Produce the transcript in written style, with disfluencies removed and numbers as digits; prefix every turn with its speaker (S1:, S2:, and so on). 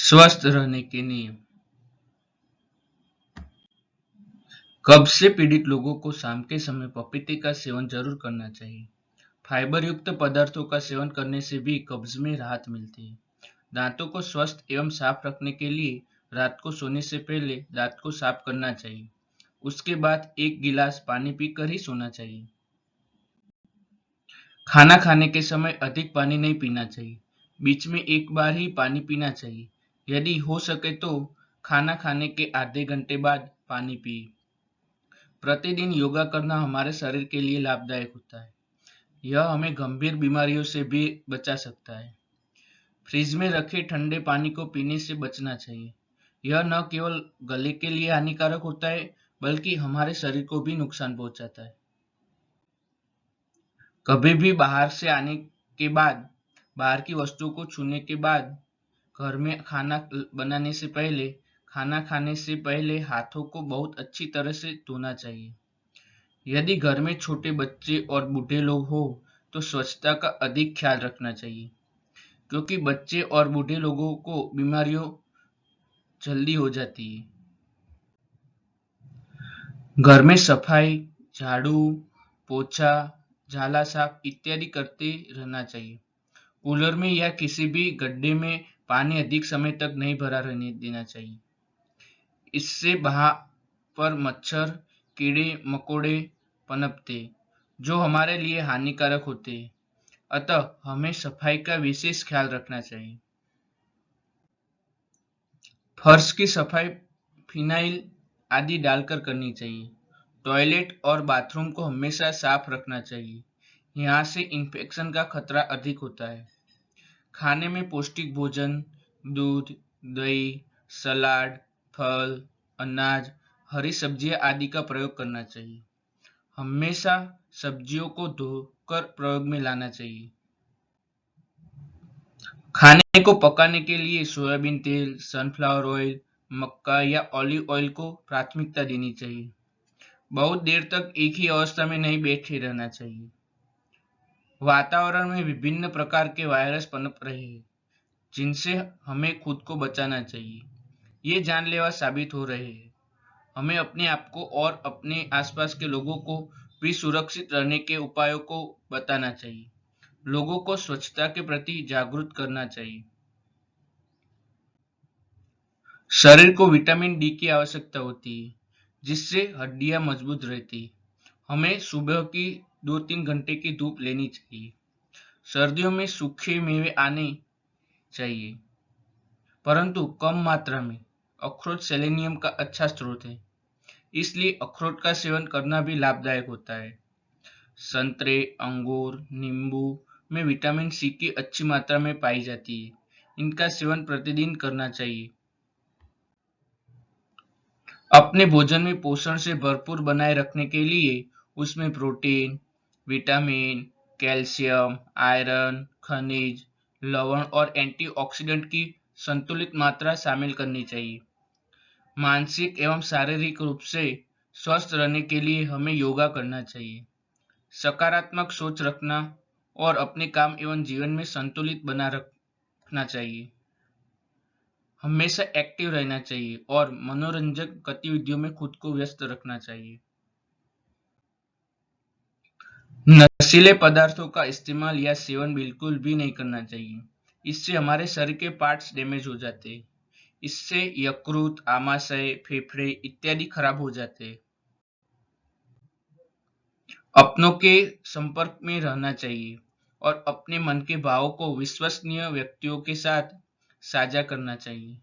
S1: स्वस्थ रहने के नियम। कब्ज से पीड़ित लोगों को शाम के समय पपीते का सेवन जरूर करना चाहिए। फाइबर युक्त पदार्थों का सेवन करने से भी कब्ज में राहत मिलती है। दांतों को स्वस्थ एवं साफ रखने के लिए रात को सोने से पहले दांत को साफ करना चाहिए। उसके बाद 1 गिलास पानी पीकर ही सोना चाहिए। खाना खाने के समय अधिक पानी नहीं पीना चाहिए। बीच में एक बार ही पानी पीना चाहिए। यदि हो सके तो खाना खाने के आधे घंटे बाद पानी पिए। प्रतिदिन योगा करना हमारे शरीर के लिए लाभदायक होता है। यह हमें गंभीर बीमारियों से भी बचा सकता है। फ्रिज में रखे ठंडे पानी को पीने से बचना चाहिए। यह न केवल गले के लिए हानिकारक होता है, बल्कि हमारे शरीर को भी नुकसान पहुंचाता है। कभी भी बाहर से आने के बाद, बाहर की वस्तुओं को छूने के बाद, घर में खाना बनाने से पहले, खाना खाने से पहले हाथों को बहुत अच्छी तरह से धोना चाहिए। यदि घर में छोटे बच्चे और बूढ़े लोग हो तो स्वच्छता का अधिक ख्याल रखना चाहिए, क्योंकि बच्चे और बूढ़े लोगों को बीमारियों जल्दी हो जाती है। घर में सफाई, झाड़ू, पोछा, झाला साफ इत्यादि करते रहना चाहिए। कूलर में या किसी भी गड्ढे में पानी अधिक समय तक नहीं भरा रहने देना चाहिए। इससे वहां पर मच्छर, कीड़े मकोड़े पनपते, जो हमारे लिए हानिकारक होते हैं। अतः हमें सफाई का विशेष ख्याल रखना चाहिए। फर्श की सफाई फिनाइल आदि डालकर करनी चाहिए। टॉयलेट और बाथरूम को हमेशा साफ रखना चाहिए। यहाँ से इन्फेक्शन का खतरा अधिक होता है। खाने में पौष्टिक भोजन, दूध, दही, सलाद, फल, अनाज, हरी सब्जियां आदि का प्रयोग करना चाहिए। हमेशा सब्जियों को धोकर प्रयोग में लाना चाहिए। खाने को पकाने के लिए सोयाबीन तेल, सनफ्लावर ऑयल, मक्का या ऑलिव ऑयल को प्राथमिकता देनी चाहिए। बहुत देर तक एक ही अवस्था में नहीं बैठे रहना चाहिए। वातावरण में विभिन्न प्रकार के वायरस पनप रहे हैं, जिनसे हमें खुद को बचाना चाहिए। ये जानलेवा साबित हो रहे हैं। हमें अपने आप को और अपने आसपास के लोगों को भी सुरक्षित रहने के उपायों को बताना चाहिए। लोगों को स्वच्छता के प्रति जागरूक करना चाहिए। शरीर को विटामिन डी की आवश्यकता होती है, जिससे हड्डियां मजबूत रहती है। हमें सुबह की 2-3 घंटे की धूप लेनी चाहिए। सर्दियों में सूखे मेवे आने चाहिए, परंतु कम मात्रा में। अखरोट सेलेनियम का अच्छा स्रोत है, इसलिए अखरोट का सेवन करना भी लाभदायक होता है। संतरे, अंगूर, नींबू में विटामिन सी की अच्छी मात्रा में पाई जाती है। इनका सेवन प्रतिदिन करना चाहिए। अपने भोजन में पोषण से भरपूर बनाए रखने के लिए उसमें प्रोटीन, विटामिन, कैल्शियम, आयरन, खनिज, लवण और एंटीऑक्सीडेंट की संतुलित मात्रा शामिल करनी चाहिए। मानसिक एवं शारीरिक रूप से स्वस्थ रहने के लिए हमें योगा करना चाहिए, सकारात्मक सोच रखना और अपने काम एवं जीवन में संतुलित बना रखना चाहिए। हमेशा एक्टिव रहना चाहिए और मनोरंजक गतिविधियों में खुद को व्यस्त रखना चाहिए। नशीले पदार्थों का इस्तेमाल या सेवन बिल्कुल भी नहीं करना चाहिए। इससे हमारे शरीर के पार्ट्स डैमेज हो जाते हैं। इससे यकृत, आमाशय, फेफड़े इत्यादि खराब हो जाते हैं। अपनों के संपर्क में रहना चाहिए और अपने मन के भावों को विश्वसनीय व्यक्तियों के साथ साझा करना चाहिए।